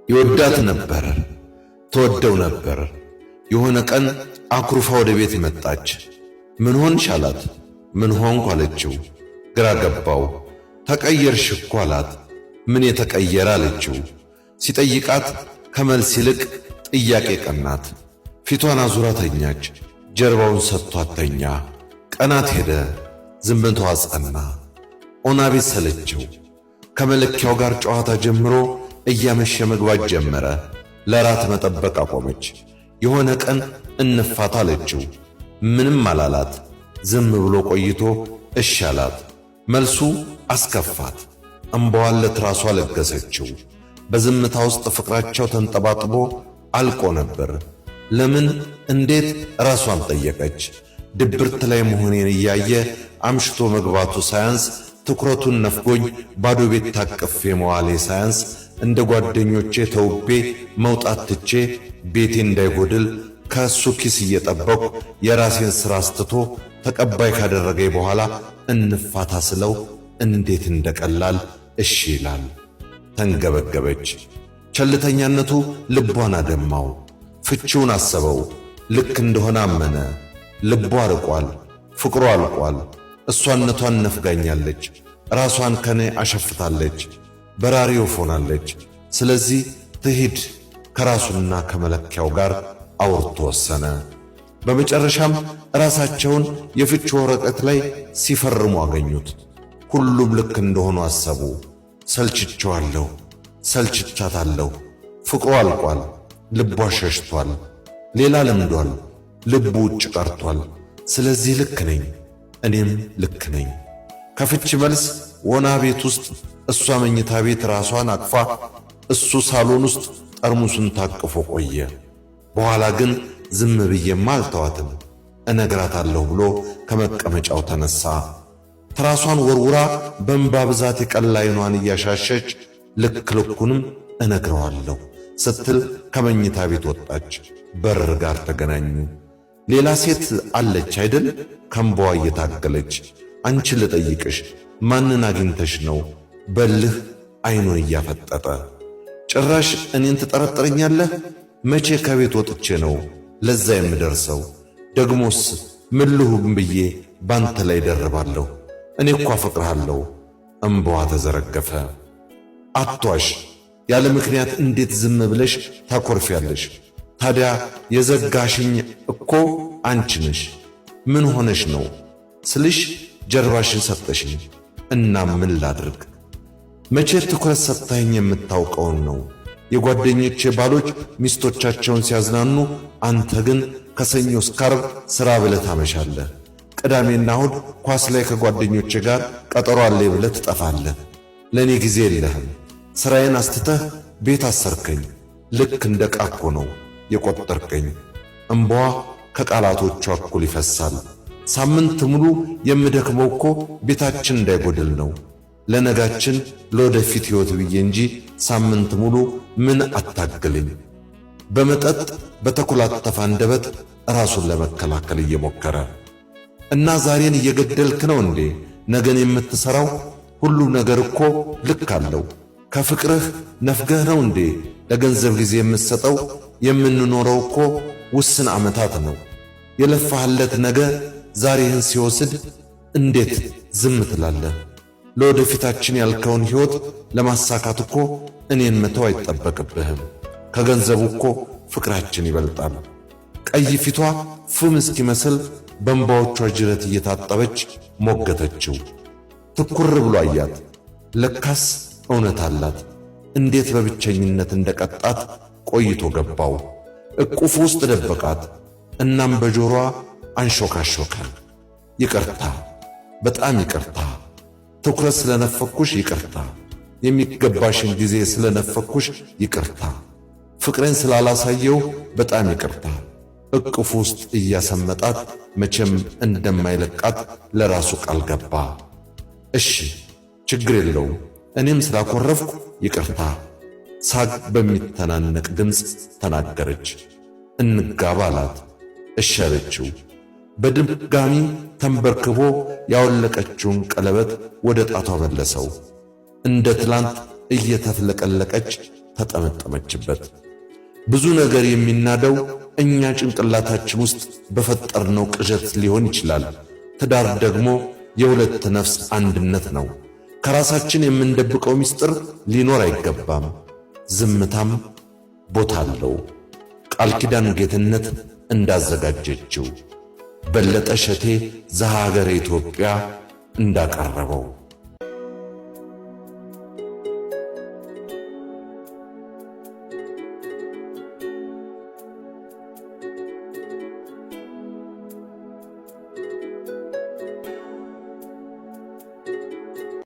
ይወዳት ነበር፣ ተወደው ነበር። የሆነ ቀን አኩርፋ ወደ ቤት መጣች። ምን ሆንሽ አላት። ምን ሆንኩ አለችው። ግራ ገባው። ተቀየርሽ እኮ አላት። ምን የተቀየረ አለችው። ሲጠይቃት ከመልስ ይልቅ ጥያቄ ቀናት። ፊቷን አዙራ ተኛች። ጀርባውን ሰጥቷት ተኛ። ቀናት ሄደ። ዝምታዋ ጸና። ኦና ቤት ሰለቸው። ከመለኪያው ጋር ጨዋታ ጀምሮ እያመሸ መግባት ጀመረ። ለራት መጠበቅ አቆመች። የሆነ ቀን እንፋታ አለችው። ምንም አላላት። ዝም ብሎ ቆይቶ እሺ አላት። መልሱ አስከፋት። እምባዋን ለትራሷ ለገሰችው። በዝምታ ውስጥ ፍቅራቸው ተንጠባጥቦ አልቆ ነበር። ለምን እንዴት ራሷን ጠየቀች። ድብርት ላይ መሆኔን እያየ አምሽቶ መግባቱ ሳያንስ ትኩረቱን ነፍጎኝ ባዶ ቤት ታቅፌ መዋሌ ሳያንስ እንደ ጓደኞቼ ተውቤ መውጣት ትቼ ቤቴ እንዳይጎድል ከእሱ ኪስ እየጠበቁ የራሴን ሥራ አስትቶ ተቀባይ ካደረገኝ በኋላ እንፋታ ስለው እንዴት እንደቀላል እሺ ይላል። ተንገበገበች። ቸልተኛነቱ ልቧን አደማው። ፍቺውን አሰበው። ልክ እንደሆነ አመነ። ልቧ ርቋል። ፍቅሩ አልቋል። እሷነቷን ነፍጋኛለች። ራሷን ከኔ አሸፍታለች። በራሪ ወፍ ሆናለች። ስለዚህ ትሂድ። ከራሱና ከመለኪያው ጋር አውርቶ ወሰነ። በመጨረሻም ራሳቸውን የፍቺ ወረቀት ላይ ሲፈርሙ አገኙት። ሁሉም ልክ እንደሆኑ አሰቡ። ሰልችቼዋለሁ፣ ሰልችቻታለሁ። ፍቅሩ አልቋል። ልቧ ሸሽቷል። ሌላ ለምዷል። ልቡ ውጭ ቀርቷል። ስለዚህ ልክ ነኝ፣ እኔም ልክ ነኝ። ከፍቺ መልስ ወና ቤት ውስጥ እሷ መኝታ ቤት ራሷን አቅፋ፣ እሱ ሳሎን ውስጥ ጠርሙሱን ታቅፎ ቆየ። በኋላ ግን ዝም ብዬማ አልተዋትም እነግራታለሁ ብሎ ከመቀመጫው ተነሳ። ትራሷን ወርውራ በእንባ ብዛት የቀላ ዓይኗን እያሻሸች ልክ ልኩንም እነግረዋለሁ ስትል ከመኝታ ቤት ወጣች። በር ጋር ተገናኙ። ሌላ ሴት አለች አይደል? ከእንባዋ እየታገለች አንቺ ልጠይቅሽ ማንን አግኝተሽ ነው? በልህ ዓይኑን እያፈጠጠ ጭራሽ እኔን ትጠረጥረኛለህ? መቼ ከቤት ወጥቼ ነው ለዛ የምደርሰው? ደግሞስ ምን ልሁን ብዬ ባንተ ላይ ደርባለሁ? እኔ እኮ አፈቅርሃለሁ። እምባዋ ተዘረገፈ። አትዋሽ። ያለ ምክንያት እንዴት ዝም ብለሽ ታኮርፊያለሽ? ታዲያ የዘጋሽኝ እኮ አንቺ ነሽ። ምን ሆነሽ ነው ስልሽ ጀርባሽን ሰጠሽኝ። እና ምን ላድርግ? መቼ ትኩረት ሰጥታኝ የምታውቀውን ነው። የጓደኞቼ ባሎች ሚስቶቻቸውን ሲያዝናኑ፣ አንተ ግን ከሰኞ እስከ ዓርብ ሥራ ብለህ ታመሻለህ። ቅዳሜና እሁድ ኳስ ላይ ከጓደኞቼ ጋር ቀጠሮ አለ ብለህ ትጠፋለህ። ለእኔ ጊዜ የለህም። ሥራዬን አስትተህ ቤት አሰርከኝ። ልክ እንደ ዕቃ እኮ ነው የቆጠርከኝ። እምባዋ ከቃላቶቿ እኩል ይፈሳል። ሳምንት ሙሉ የምደክመው እኮ ቤታችን እንዳይጎድል ነው። ለነጋችን ለወደፊት ሕይወት ብዬ እንጂ ሳምንት ሙሉ ምን አታግልኝ። በመጠጥ በተኮላተፈ አንደበት ራሱን ለመከላከል እየሞከረ እና ዛሬን እየገደልክ ነው እንዴ ነገን የምትሠራው? ሁሉ ነገር እኮ ልክ አለው። ከፍቅርህ ነፍገህ ነው እንዴ ለገንዘብ ጊዜ የምትሰጠው? የምንኖረው እኮ ውስን ዓመታት ነው። የለፋህለት ነገ ዛሬህን ሲወስድ እንዴት ዝም ትላለህ? ለወደፊታችን ያልከውን ሕይወት ለማሳካት እኮ እኔን መተው አይጠበቅብህም። ከገንዘቡ እኮ ፍቅራችን ይበልጣል። ቀይ ፊቷ ፍም እስኪመስል በእንባዎቿ ጅረት እየታጠበች ሞገተችው። ትኩር ብሎ አያት። ለካስ እውነት አላት። እንዴት በብቸኝነት እንደቀጣት ቆይቶ ገባው። እቁፍ ውስጥ ደበቃት። እናም በጆሮዋ አንሾካሾከ። ይቅርታ፣ በጣም ይቅርታ። ትኩረት ስለነፈኩሽ ይቅርታ። የሚገባሽን ጊዜ ስለነፈኩሽ ይቅርታ። ፍቅሬን ስላላሳየው በጣም ይቅርታ። እቅፉ ውስጥ እያሰመጣት መቼም እንደማይለቃት ለራሱ ቃል ገባ። እሺ ችግር የለውም፣ እኔም ስላኮረፍኩ ይቅርታ። ሳቅ በሚተናነቅ ድምፅ ተናገረች። እንጋባ አላት። እሺ አለችው። በድጋሚ ተንበርክቦ ያወለቀችውን ቀለበት ወደ ጣቷ መለሰው። እንደ ትላንት እየተፍለቀለቀች ተጠመጠመችበት። ብዙ ነገር የሚናደው እኛ ጭንቅላታችን ውስጥ በፈጠርነው ቅዠት ሊሆን ይችላል። ትዳር ደግሞ የሁለት ነፍስ አንድነት ነው። ከራሳችን የምንደብቀው ምስጢር ሊኖር አይገባም። ዝምታም ቦታ አለው። ቃል ኪዳን ጌትነት እንዳዘጋጀችው፣ በለጠ ሸቴ ዘሀገረ ኢትዮጵያ እንዳቀረበው